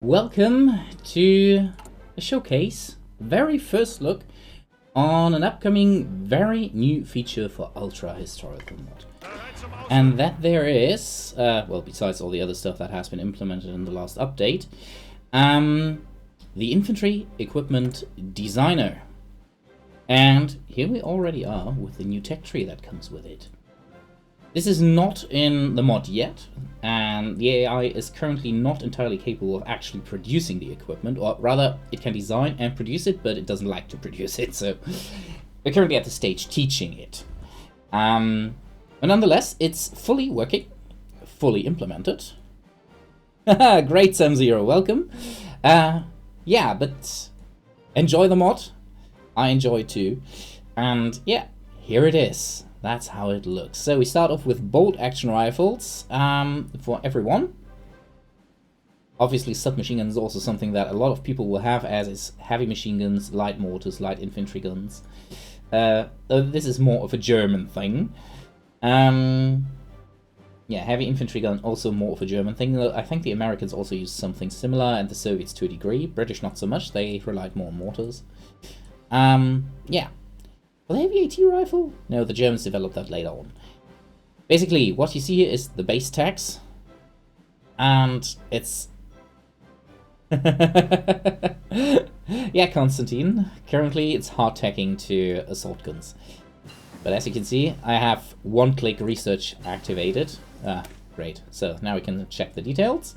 Welcome to a showcase, very first look on an upcoming very new feature for Ultra Historical Mod. And that there is, well, besides all the other stuff that has been implemented in the last update, the Infantry Equipment Designer. And here we already are with the new tech tree that comes with it. This is not in the mod yet, and the AI is currently not entirely capable of actually producing the equipment, or rather, it can design and produce it, but it doesn't like to produce it, so we're currently at the stage teaching it. But nonetheless, it's fully working, fully implemented. Great, Sam0, welcome. Yeah, but enjoy the mod. I enjoy it too. And yeah, here it is. That's how it looks. So we start off with bolt action rifles for everyone. Obviously, submachine gun is also something that a lot of people will have, as is heavy machine guns, light mortars, light infantry guns. This is more of a German thing. Yeah, heavy infantry gun also more of a German thing. I think the Americans also use something similar, and the Soviets to a degree. British not so much. They relied more on mortars. Yeah. For the heavy AT rifle? No, the Germans developed that later on. Basically, what you see here is the base tags. And it's... yeah, Konstantin. Currently, it's hard tagging to assault guns. But as you can see, I have one-click research activated. Great. So now we can check the details.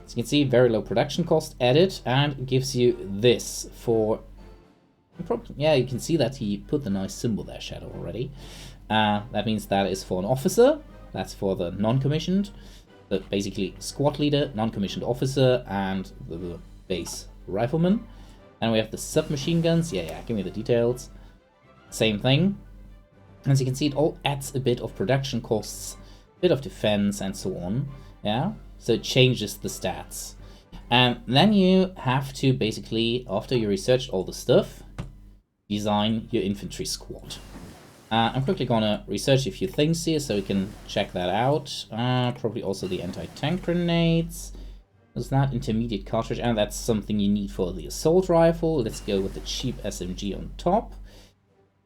As you can see, very low production cost added, and it gives you this for... Yeah, you can see that he put the nice symbol there, Shadow, already. That means that is for an officer. That's for the non-commissioned. But basically, squad leader, non-commissioned officer, and the base rifleman. And we have the submachine guns. Yeah, give me the details. Same thing. As you can see, it all adds a bit of production costs, a bit of defense, and so on. Yeah, so it changes the stats. And then you have to basically, after you researched all the stuff, design your infantry squad. I'm quickly gonna research a few things here so we can check that out. Probably also the anti-tank grenades. Is that intermediate cartridge? And that's something you need for the assault rifle. Let's go with the cheap SMG on top.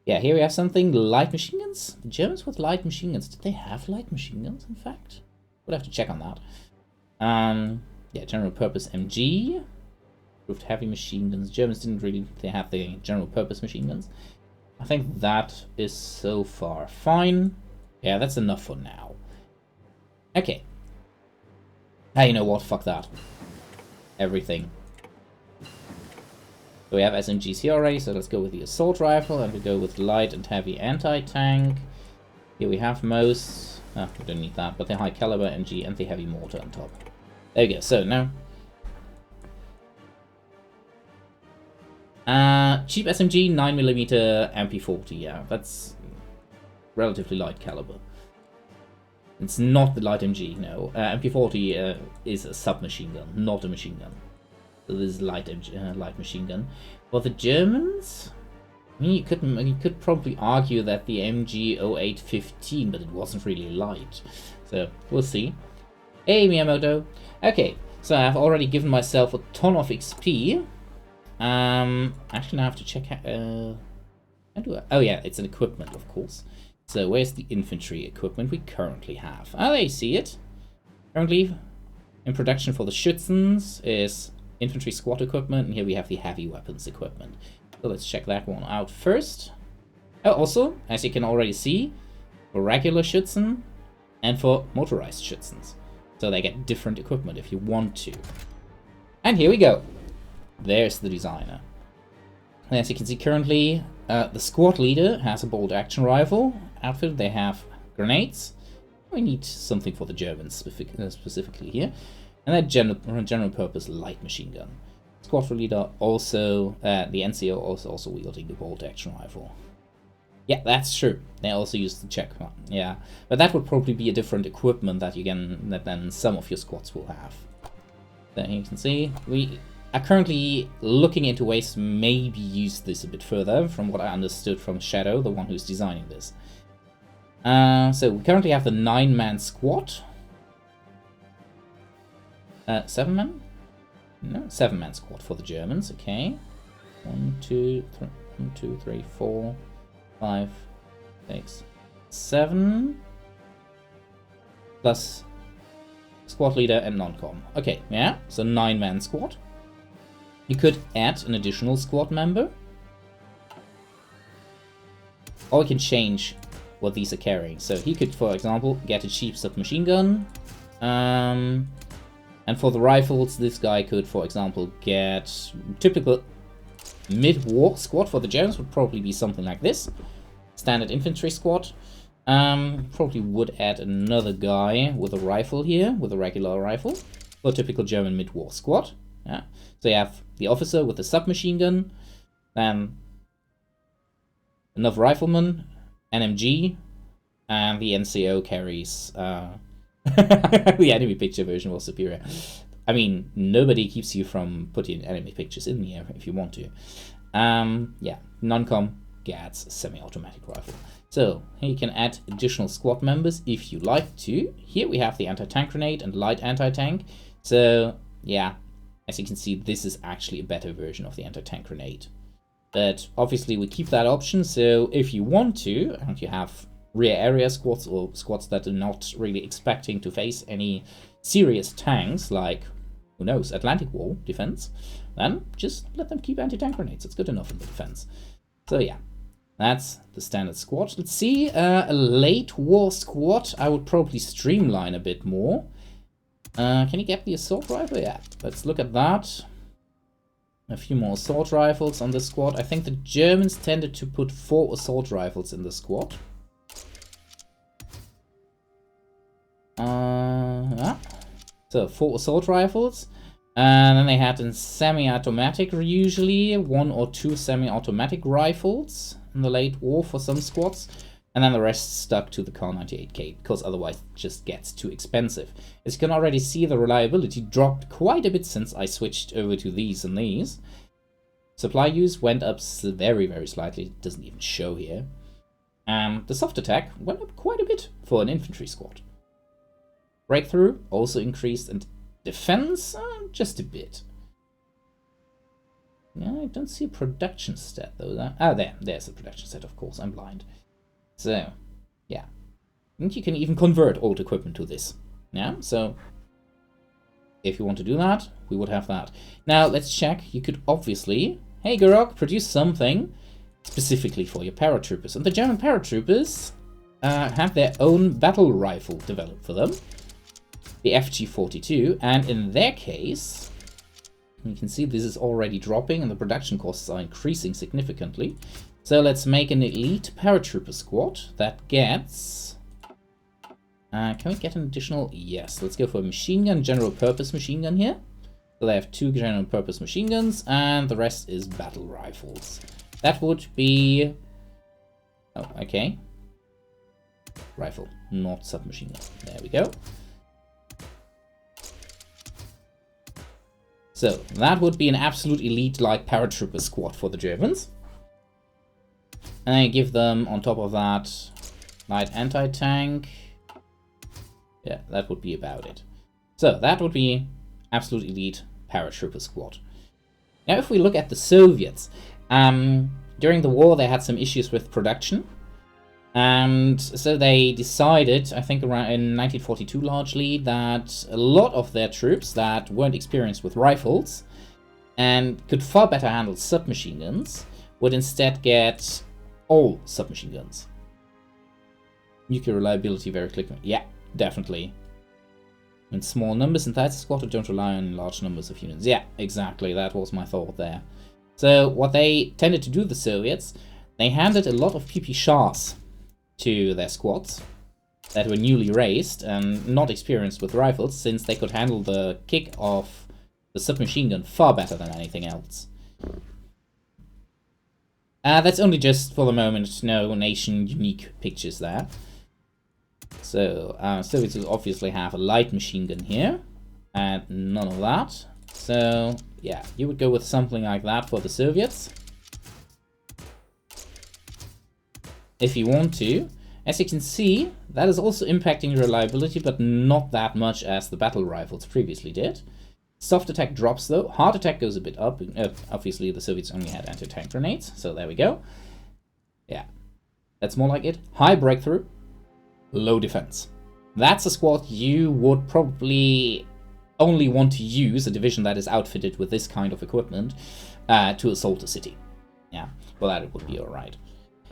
Yeah, here we have something. Light machine guns? The Germans with light machine guns. Did they have light machine guns, in fact? We'll have to check on that. Yeah, general purpose MG. Proved heavy machine guns. Germans didn't really, they have the general purpose machine guns. I think that is so far fine. Yeah, that's enough for now. Okay. Hey, you know what? Fuck that. Everything. So we have SMGs here already, so let's go with the assault rifle, and we go with light and heavy anti-tank. Here we have most. We don't need that, but the high caliber MG and the heavy mortar on top. There we go. So now, cheap SMG 9mm MP40. Yeah, that's relatively light caliber. It's not the light MG. No, MP40 is a submachine gun, not a machine gun. So this is light machine gun. For the Germans, I mean, you could probably argue that the MG 0815, but it wasn't really light. So we'll see. Hey, Miyamoto. Okay, so I've already given myself a ton of XP. Actually, now I have to check. How do I? Oh yeah, it's an equipment, of course. So where's the infantry equipment we currently have? Oh, there you see it. Currently in production for the Schützens is infantry squad equipment, and here we have the heavy weapons equipment. So let's check that one out first. Oh, also, as you can already see, for regular Schützen and for motorized Schützens. So they get different equipment if you want to. And here we go. There's the designer. And as you can see currently, the squad leader has a bolt action rifle outfit. They have grenades. We need something for the Germans specifically here. And that general purpose light machine gun. Squad leader also, the NCO also wielding the bolt action rifle. Yeah, that's true. They also use the check. Yeah, but that would probably be a different equipment that than some of your squads will have. Then you can see we are currently looking into ways to maybe use this a bit further, from what I understood from Shadow, the one who's designing this. So we currently have the 9-man squad. 7 men? No, 7-man squad for the Germans, okay. 1, 2, 3, 4, 5, 6, 7. Plus squad leader and non-com. Okay, yeah, so 9-man squad. You could add an additional squad member. Or we can change what these are carrying. So he could, for example, get a cheap submachine gun. And for the rifles, this guy could, for example, get typical mid-war squad. For the Germans would probably be something like this. Standard infantry squad. Probably would add another guy with a rifle here, with a regular rifle. For a typical German mid-war squad. Yeah. So you have the officer with the submachine gun. Then another rifleman, NMG, and the NCO carries... the enemy picture version was superior. I mean, nobody keeps you from putting enemy pictures in here if you want to. Yeah, non-com gets semi-automatic rifle. So, here you can add additional squad members if you like to. Here we have the anti-tank grenade and light anti-tank. So, yeah, as you can see, this is actually a better version of the anti-tank grenade. But obviously we keep that option, so if you want to, and you have rear area squads or squads that are not really expecting to face any serious tanks, like, who knows, Atlantic Wall defense, then just let them keep anti-tank grenades. It's good enough in the defense. So yeah, that's the standard squad. Let's see, a late war squad I would probably streamline a bit more. Can you get the assault rifle? Yeah, let's look at that. A few more assault rifles on the squad. I think the Germans tended to put 4 assault rifles in the squad. Yeah. So 4 assault rifles, and then they had in semi-automatic usually 1 or 2 semi-automatic rifles in the late war for some squads, and then the rest stuck to the Kar-98K because otherwise it just gets too expensive. As you can already see, the reliability dropped quite a bit since I switched over to these and these. Supply use went up very, very slightly. It doesn't even show here. And the soft attack went up quite a bit for an infantry squad. Breakthrough also increased, and defense just a bit. Yeah, I don't see a production stat though. There's a production stat, of course. I'm blind. So, yeah. And you can even convert old equipment to this. Yeah, so if you want to do that, we would have that. Now, let's check. You could obviously, hey Gurok, produce something specifically for your paratroopers. And the German paratroopers have their own battle rifle developed for them. The FG-42, and in their case, you can see this is already dropping and the production costs are increasing significantly. So let's make an elite paratrooper squad that gets... can we get an additional? Yes, let's go for a machine gun, general purpose machine gun here. So they have 2 general purpose machine guns, and the rest is battle rifles. That would be... Oh, okay. Rifle, not submachine gun. There we go. So, that would be an absolute elite-like paratrooper squad for the Germans. And I give them, on top of that, light anti-tank. Yeah, that would be about it. So, that would be absolute elite paratrooper squad. Now, if we look at the Soviets, during the war they had some issues with production. And so they decided, I think around in 1942 largely, that a lot of their troops that weren't experienced with rifles and could far better handle submachine guns would instead get all submachine guns. Nuclear reliability very quickly. Yeah, definitely. In small numbers inside the squad, don't rely on large numbers of units. Yeah, exactly. That was my thought there. So what they tended to do, the Soviets, they handed a lot of PP Shahs to their squads that were newly raised and not experienced with rifles, since they could handle the kick of the submachine gun far better than anything else. That's only just for the moment, no nation unique pictures there. So, Soviets will obviously have a light machine gun here, and none of that. So, yeah, you would go with something like that for the Soviets. If you want to. As you can see, that is also impacting reliability, but not that much as the battle rifles previously did. Soft attack drops though. Hard attack goes a bit up. Obviously, the Soviets only had anti-tank grenades, so there we go. Yeah, that's more like it. High breakthrough, low defense. That's a squad you would probably only want to use, a division that is outfitted with this kind of equipment, to assault a city. Yeah, well, that would be alright.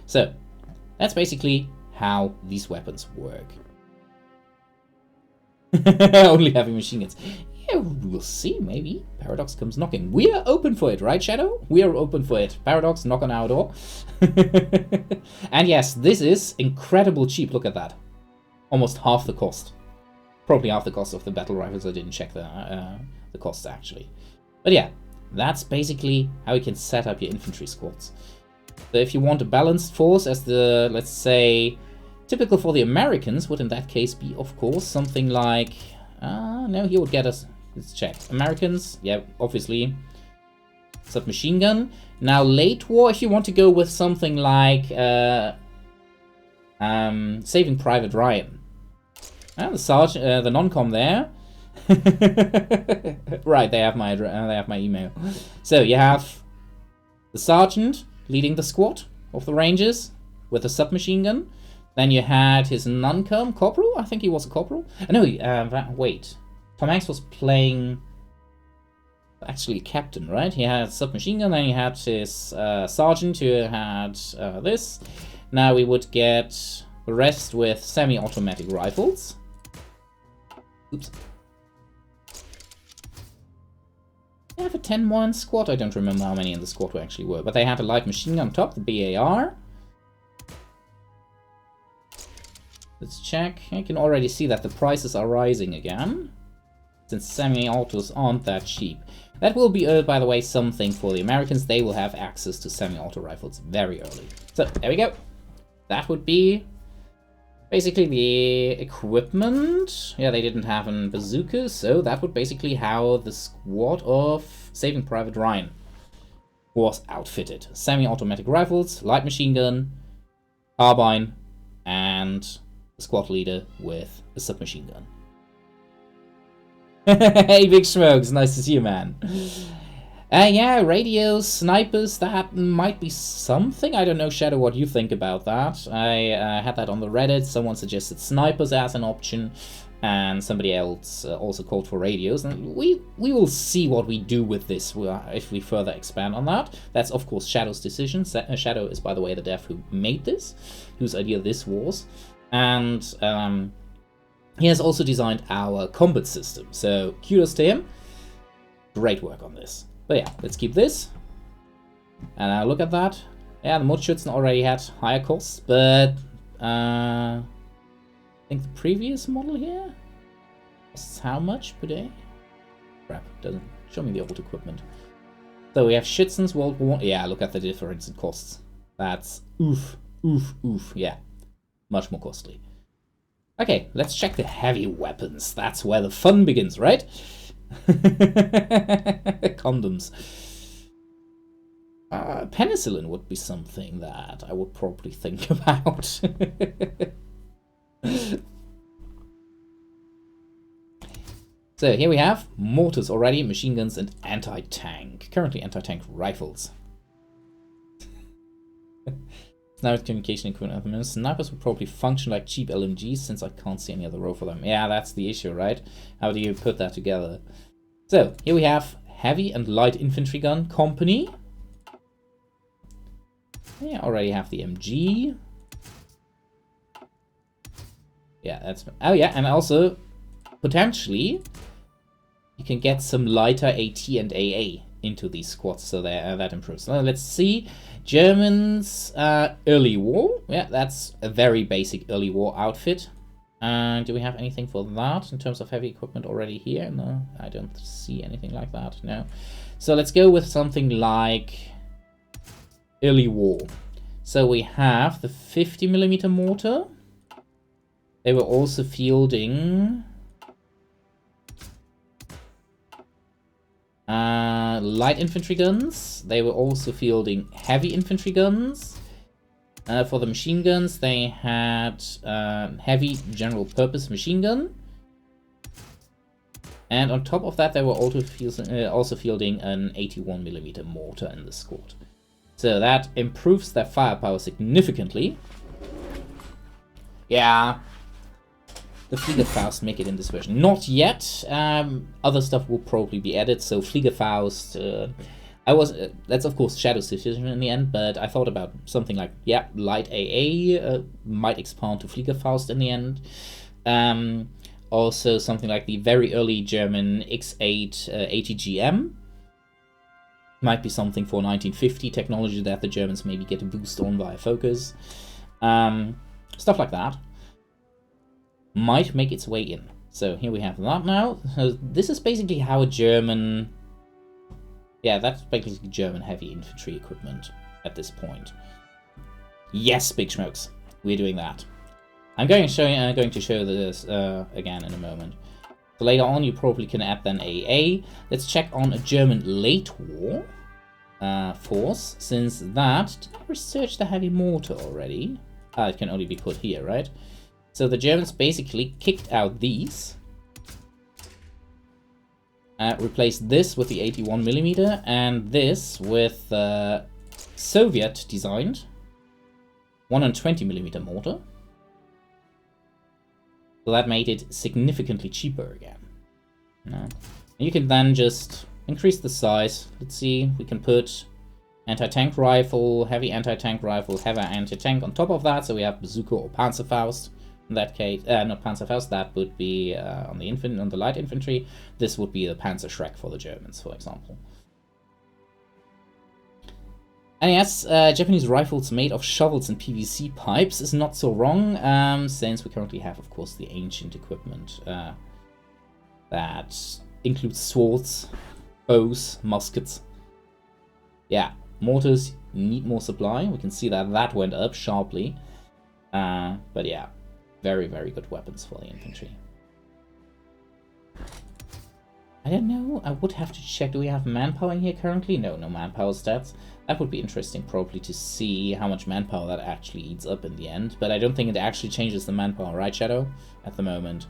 So, that's basically how these weapons work. Only having machine guns. Yeah, we'll see, maybe. Paradox comes knocking. We are open for it, right, Shadow? We are open for it. Paradox, knock on our door. And yes, this is incredible cheap. Look at that. Almost half the cost. Probably half the cost of the battle rifles. I didn't check the costs, actually. But yeah, that's basically how you can set up your infantry squads. So if you want a balanced force, as the, let's say, typical for the Americans would in that case be, of course, something like... no, he would get us... Let's check. Americans, yeah, obviously. Submachine gun. Now, late war, if you want to go with something like... Saving Private Ryan. The non-com there. Right, they have my email. So, you have the sergeant leading the squad of the Rangers with a submachine gun. Then you had his non-com corporal. I think he was a corporal. No, wait. Tom Hanks was playing actually captain, right? He had submachine gun. Then he had his sergeant who had this. Now we would get the rest with semi-automatic rifles. Oops. They have a 10-1 squad. I don't remember how many in the squad actually were, but they had a light machine gun on top, the BAR. Let's check. I can already see that the prices are rising again, since semi-autos aren't that cheap. That will be, by the way, something for the Americans. They will have access to semi-auto rifles very early. So, there we go. That would be basically the equipment. Yeah, they didn't have a bazooka, so that would basically how the squad of Saving Private Ryan was outfitted. Semi-automatic rifles, light machine gun, carbine, and a squad leader with a submachine gun. Hey, Big Smokes, nice to see you, man. Yeah, radios, snipers, that might be something. I don't know, Shadow, what you think about that. I had that on the Reddit. Someone suggested snipers as an option, and somebody else also called for radios. And we will see what we do with this if we further expand on that. That's, of course, Shadow's decision. Shadow is, by the way, the dev who made this, whose idea this was. And he has also designed our combat system. So, kudos to him. Great work on this. But yeah, let's keep this. And look at that. Yeah, the Mordschützen already had higher costs, but I think the previous model here costs how much per day? Crap, doesn't show me the old equipment. So we have Schützens World War. Yeah, look at the difference in costs. That's oof, oof, oof. Yeah, much more costly. Okay, let's check the heavy weapons. That's where the fun begins, right? Condoms. Penicillin would be something that I would probably think about. So here we have mortars already, machine guns, and anti-tank. Currently anti-tank rifles. Sniper communication equipment. Snipers would probably function like cheap LMGs since I can't see any other role for them. Yeah, that's the issue, right? How do you put that together? So, here we have heavy and light infantry gun company. Yeah, already have the MG. Yeah, that's... Oh yeah, and also, potentially, you can get some lighter AT and AA into these squads, so that improves. Let's see. Germans, early war. Yeah, that's a very basic early war outfit. Do we have anything for that in terms of heavy equipment already here? No, I don't see anything like that. No. So let's go with something like early war. So we have the 50mm mortar. They were also fielding light infantry guns. They were also fielding heavy infantry guns. For the machine guns, they had heavy general purpose machine gun. And on top of that, they were also fielding an 81mm mortar in the squad. So that improves their firepower significantly. Yeah, the Fliegerfaust make it in this version. Not yet. Other stuff will probably be added. So Fliegerfaust, that's of course Shadow's decision in the end, but I thought about something like, yeah, light AA might expand to Fliegerfaust in the end. Also something like the very early German X8 ATGM might be something for 1950 technology that the Germans maybe get a boost on via focus. Stuff like that might make its way in. So here we have that now. So this is basically how a German... Yeah, that's basically German heavy infantry equipment at this point. Yes, Big Schmokes, we're doing that. I'm going to show this again in a moment. So later on you probably can add then AA. Let's check on a German late war force, since that... Did I research the heavy mortar already? Ah, it can only be put here, right? So the Germans basically kicked out these, replaced this with the 81mm, and this with Soviet-designed 120mm mortar. So that made it significantly cheaper again. You can then just increase the size. Let's see, we can put anti-tank rifle, heavy anti-tank rifle, heavy anti-tank on top of that, so we have Bazooka or Panzerfaust. In that case, not Panzerfaust, that would be on the light infantry. This would be the Panzer Schreck for the Germans, for example. And yes, Japanese rifles made of shovels and PVC pipes is not so wrong, since we currently have, of course, the ancient equipment that includes swords, bows, muskets. Yeah, mortars need more supply. We can see that that went up sharply. But yeah, very, very good weapons for the infantry. I don't know, I would have to check. Do we have manpower in here currently? No, no manpower stats. That would be interesting probably to see how much manpower that actually eats up in the end. But I don't think it actually changes the manpower, right, Shadow? At the moment.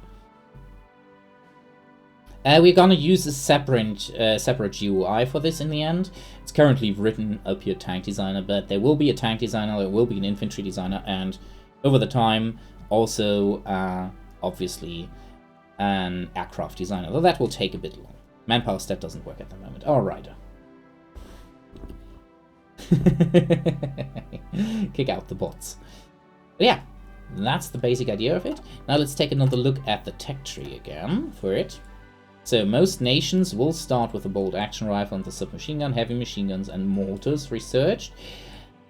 We're gonna use a separate GUI for this in the end. It's currently written up here tank designer, but there will be a tank designer, there will be an infantry designer, and over the time also obviously an aircraft designer, though that will take a bit long. Manpower stat doesn't work at the moment. Alright. Kick out the bots. But yeah, that's the basic idea of it. Now let's take another look at the tech tree again for it. So most nations will start with a bolt action rifle and the submachine gun, heavy machine guns and mortars researched.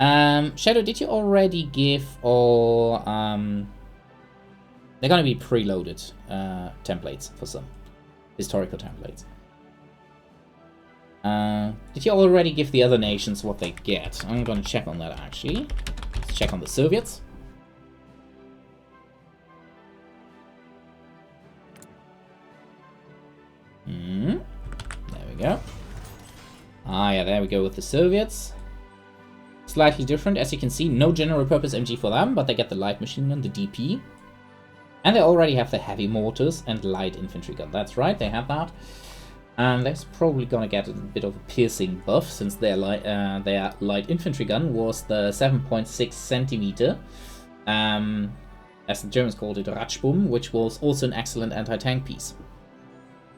Shadow, did you already give all... they're going to be preloaded templates for some historical templates. Did you already give the other nations what they get? I'm going to check on that actually. Let's check on the Soviets. There we go. Ah, yeah, there we go with the Soviets. Slightly different, as you can see, no general purpose MG for them, but they get the light machine gun, the DP. And they already have the heavy mortars and light infantry gun. That's right, they have that. And they're probably gonna get a bit of a piercing buff, since their light infantry gun was the 7.6 centimeter, as the Germans called it, Ratschbum, which was also an excellent anti-tank piece.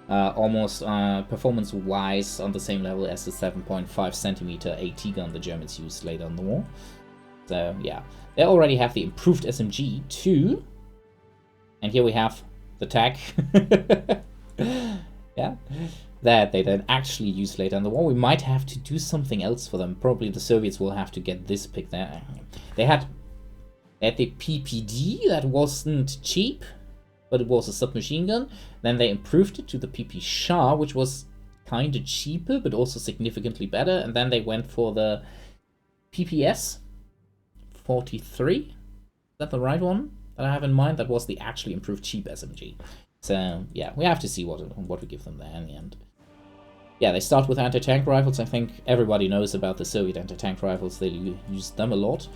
Almost performance-wise on the same level as the 7.5 centimeter AT gun the Germans used later in the war. So yeah, they already have the improved SMG too. And here we have the tech. Yeah, that they then actually use later in the war. We might have to do something else for them. Probably the Soviets will have to get this pick there. They had the PPD that wasn't cheap, but it was a submachine gun. Then they improved it to the PP Shah, which was kind of cheaper, but also significantly better. And then they went for the PPS 43. Is that the right one that I have in mind? That was the actually improved cheap SMG. So yeah, we have to see what we give them there in the end. Yeah, they start with anti-tank rifles. I think everybody knows about the Soviet anti-tank rifles. They use them a lot.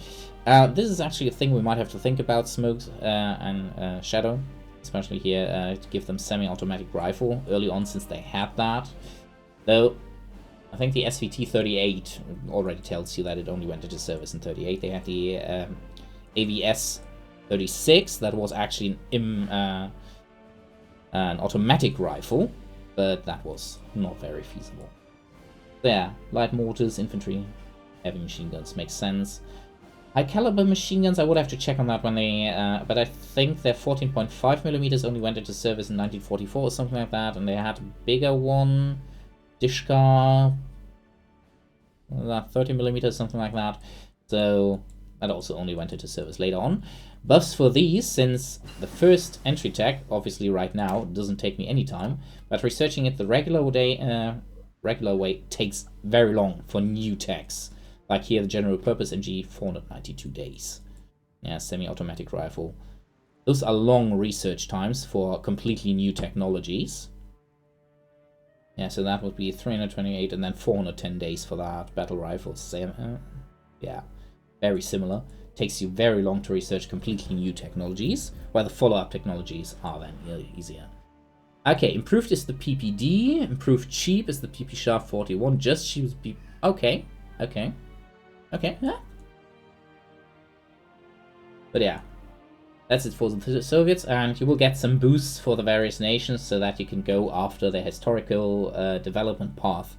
This is actually a thing we might have to think about, Smokes and Shadow. especially here, to give them semi-automatic rifle early on, since they had that. Though, I think the SVT-38 already tells you that it only went into service in 38. They had the AVS-36, that was actually an automatic rifle, but that was not very feasible. There, light mortars, infantry, heavy machine guns, makes sense. High caliber machine guns, I would have to check on that when they, but I think their 14.5mm only went into service in 1944 or something like that, and they had a bigger one, Dishka, 30mm, something like that. So that also only went into service later on. Buffs for these, since the first entry tech, obviously right now, doesn't take me any time, but researching it the regular way takes very long for new techs. Like here, the general purpose MG, 492 days. Yeah, semi-automatic rifle. Those are long research times for completely new technologies. Yeah, so that would be 328 and then 410 days for that. Battle rifles, yeah, very similar. Takes you very long to research completely new technologies, while the follow-up technologies are then easier. Okay, improved is the PPD, improved cheap is the PP Shaft 41, just cheap is PP... Okay, yeah. But yeah, that's it for the Soviets, and you will get some boosts for the various nations so that you can go after the historical development path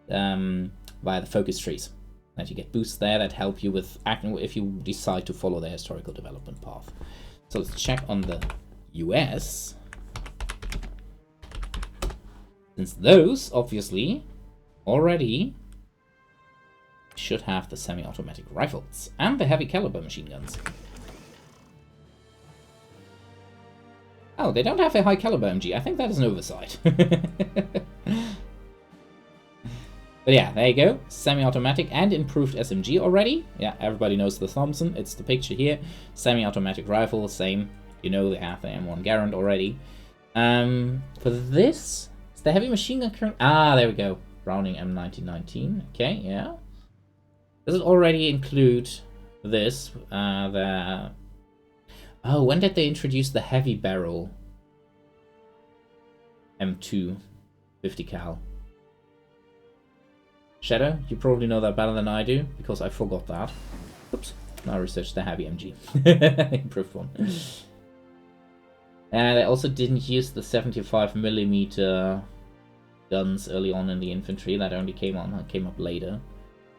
via the focus trees. That you get boosts there that help you with acting if you decide to follow the historical development path. So let's check on the US. Since those, obviously, already should have the semi-automatic rifles and the heavy caliber machine guns. Oh, they don't have a high caliber MG. I think that is an oversight. But yeah, there you go. Semi-automatic and improved SMG already. Yeah, everybody knows the Thompson. It's the picture here. Semi-automatic rifle, same. You know they have the M1 Garand already. For this, is the heavy machine gun current? Ah, there we go. Browning M1919. Okay, yeah. Does it already include this? Oh, when did they introduce the heavy barrel? M2 50 cal. Shadow, you probably know that better than I do, because I forgot that. Oops. Now I researched the heavy MG. Improved one. And they also didn't use the 75mm guns early on in the infantry. That only came up later.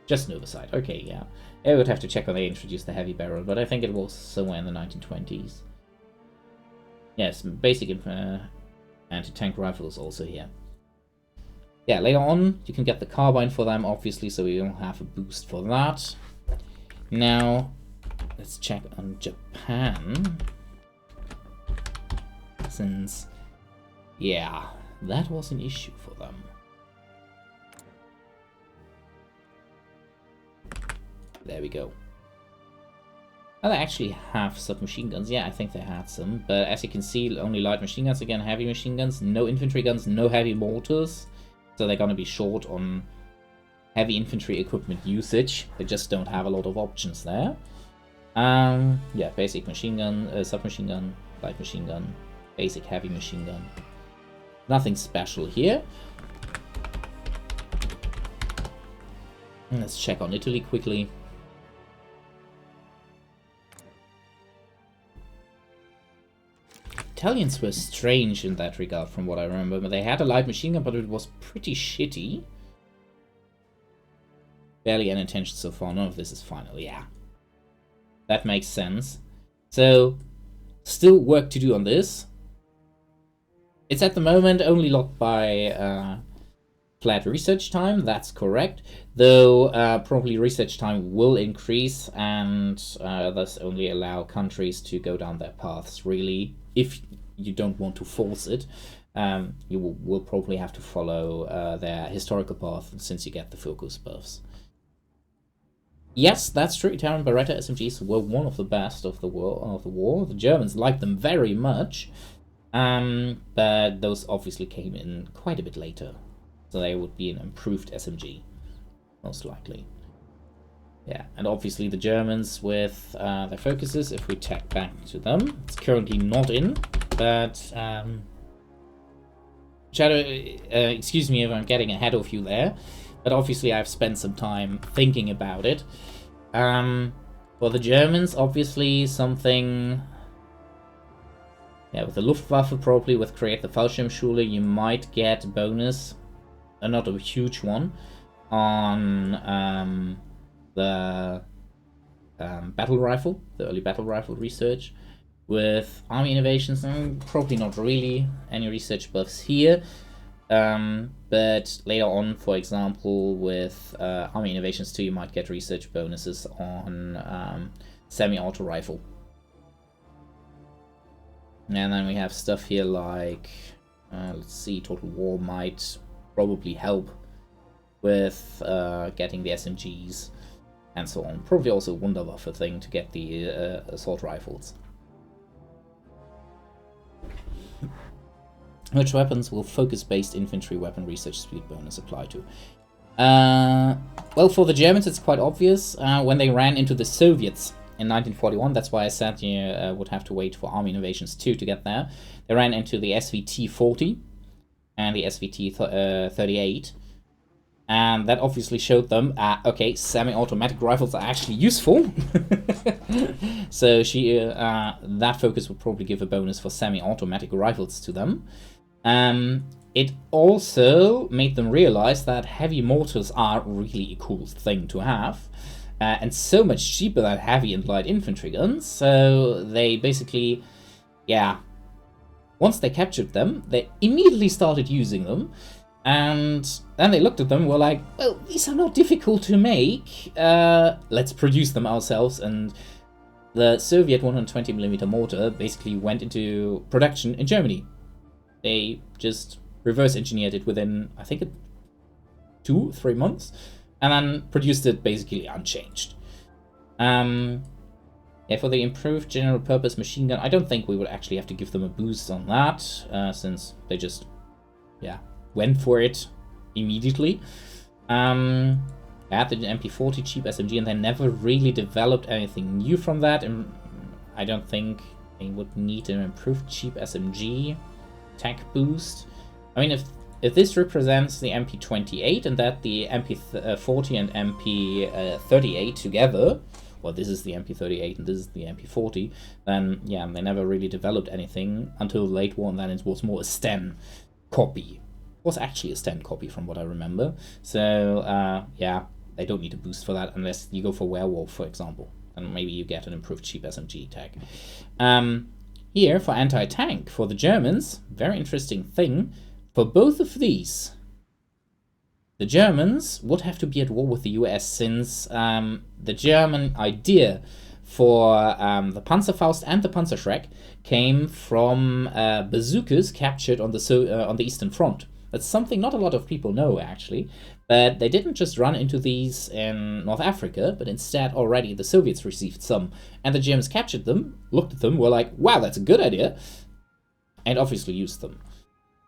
Just an oversight. Okay, yeah. I would have to check when they introduced the heavy barrel, but I think it was somewhere in the 1920s. Yes, basic anti-tank rifles also here. Yeah, later on, you can get the carbine for them, obviously, so we will have a boost for that. Now, let's check on Japan. Since, yeah, that was an issue for them. There we go. Well, they actually have submachine guns. Yeah, I think they had some. But as you can see, only light machine guns. Again, heavy machine guns. No infantry guns, no heavy mortars. So they're going to be short on heavy infantry equipment usage. They just don't have a lot of options there. Yeah, basic machine gun, submachine gun, light machine gun, basic heavy machine gun. Nothing special here. And let's check on Italy quickly. Italians were strange in that regard from what I remember. But they had a light machine gun, but it was pretty shitty. Barely any attention so far. None of this is final. Yeah. That makes sense. So, still work to do on this. It's at the moment only locked by flat research time. That's correct. Though probably research time will increase and thus only allow countries to go down their paths, really. If you don't want to force it, you will probably have to follow their historical path since you get the focus buffs. Yes, that's true. Italian Beretta SMGs were one of the best of the war. The Germans liked them very much, but those obviously came in quite a bit later, so they would be an improved SMG, most likely. Yeah, and obviously the Germans with their focuses, if we tap back to them, it's currently not in, but Shadow, excuse me if I'm getting ahead of you there, but obviously I've spent some time thinking about it. For the Germans, obviously something, yeah, with the Luftwaffe probably, with Create the Fallschirmschule, you might get a bonus, not a huge one, on the battle rifle, the early battle rifle research. With Army Innovations, probably not really any research buffs here, but later on, for example, with Army Innovations 2, you might get research bonuses on semi-auto rifle. And then we have stuff here like, let's see, Total War might probably help with getting the SMGs and so on. Probably also a Wunderwaffe thing to get the assault rifles. Which weapons will focus-based infantry weapon research speed bonus apply to? Well, for the Germans it's quite obvious. When they ran into the Soviets in 1941, that's why I said you would have to wait for Army Innovations 2 to get there. They ran into the SVT-40 and the SVT-38. And that obviously showed them, okay, semi-automatic rifles are actually useful. So that focus would probably give a bonus for semi-automatic rifles to them. It also made them realize that heavy mortars are really a cool thing to have. And so much cheaper than heavy and light infantry guns. So they basically, yeah, once they captured them, they immediately started using them. And then they looked at them and were like, well, these are not difficult to make. Let's produce them ourselves. And the Soviet 120mm mortar basically went into production in Germany. They just reverse engineered it within, I think, 2-3 months. And then produced it basically unchanged. Yeah, for the improved general purpose machine gun, I don't think we would actually have to give them a boost on that. Since they just, yeah, went for it immediately. They had the MP40 cheap SMG and they never really developed anything new from that. And I don't think they would need an improved cheap SMG tech boost. I mean, if this represents the MP28 and that the MP40 and MP38 together, well, this is the MP38 and this is the MP40, then yeah, they never really developed anything until the late war, and then it was more a Sten copy. Was actually a Sten copy from what I remember. So yeah, they don't need a boost for that unless you go for Werewolf, for example, and maybe you get an improved cheap SMG tag. Here for anti-tank for the Germans, very interesting thing. For both of these, the Germans would have to be at war with the US, since the German idea for the Panzerfaust and the Panzerschreck came from bazookas captured on the Eastern Front. That's something not a lot of people know, actually. But they didn't just run into these in North Africa, but instead already the Soviets received some. And the Germans captured them, looked at them, were like, wow, that's a good idea. And obviously used them.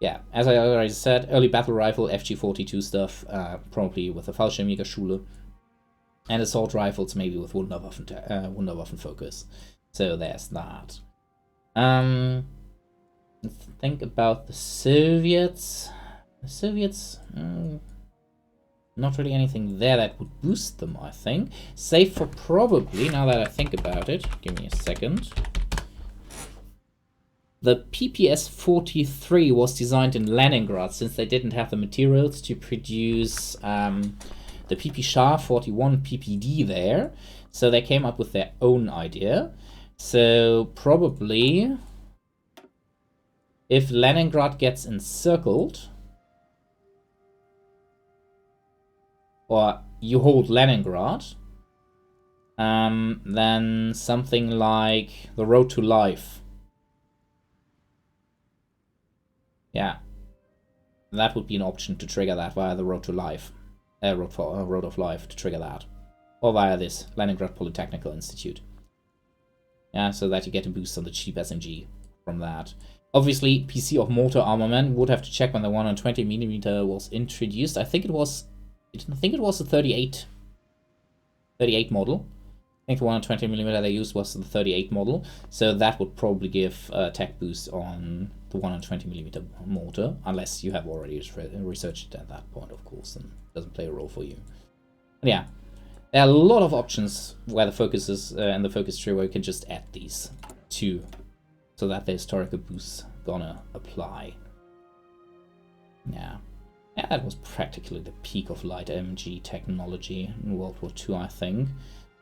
Yeah, as I already said, early battle rifle, FG-42 stuff, probably with the Fallschirmjägerschule. And assault rifles, maybe with Wunderwaffen focus. So there's that. Let's think about the Soviets. The Soviets, not really anything there that would boost them, I think. Save for probably, now that I think about it, give me a second. The PPS-43 was designed in Leningrad, since they didn't have the materials to produce the PP-SHA-41 PPD there. So they came up with their own idea. So probably, if Leningrad gets encircled, or you hold Leningrad, then something like the Road to Life. Yeah, that would be an option to trigger that via the Road to Life, Road of Life to trigger that, or via this Leningrad Polytechnical Institute. Yeah, so that you get a boost on the cheap SMG from that. Obviously, PC of mortar armament would have to check when the 120mm was introduced. I think it was a 38 model. think the 120mm they used was the 38 model, so that would probably give a tech boost on the 120mm mortar, unless you have already researched it at that point, of course, and it doesn't play a role for you. But yeah, there are a lot of options where the focus is in the focus tree where you can just add these two, so that the historical boost's gonna apply. Yeah, that was practically the peak of light MG technology in World War II, I think.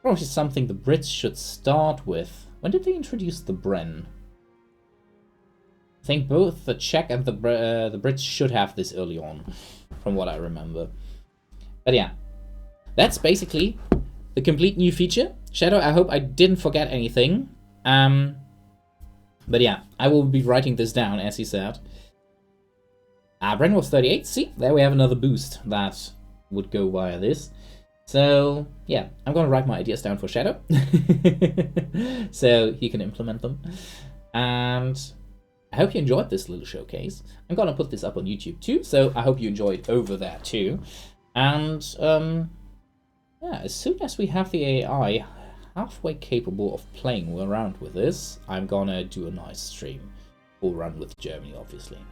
Probably something the Brits should start with. When did they introduce the Bren? I think both the Czech and the Brits should have this early on, from what I remember. But yeah, that's basically the complete new feature. Shadow, I hope I didn't forget anything. But yeah, I will be writing this down, as he said. Bren was 38. See, there we have another boost that would go via this. So yeah, I'm gonna write my ideas down for Shadow, so he can implement them. And I hope you enjoyed this little showcase. I'm gonna put this up on YouTube too, so I hope you enjoyed over there too. And yeah, as soon as we have the AI halfway capable of playing around with this, I'm gonna do a nice stream. We'll run with Germany, obviously.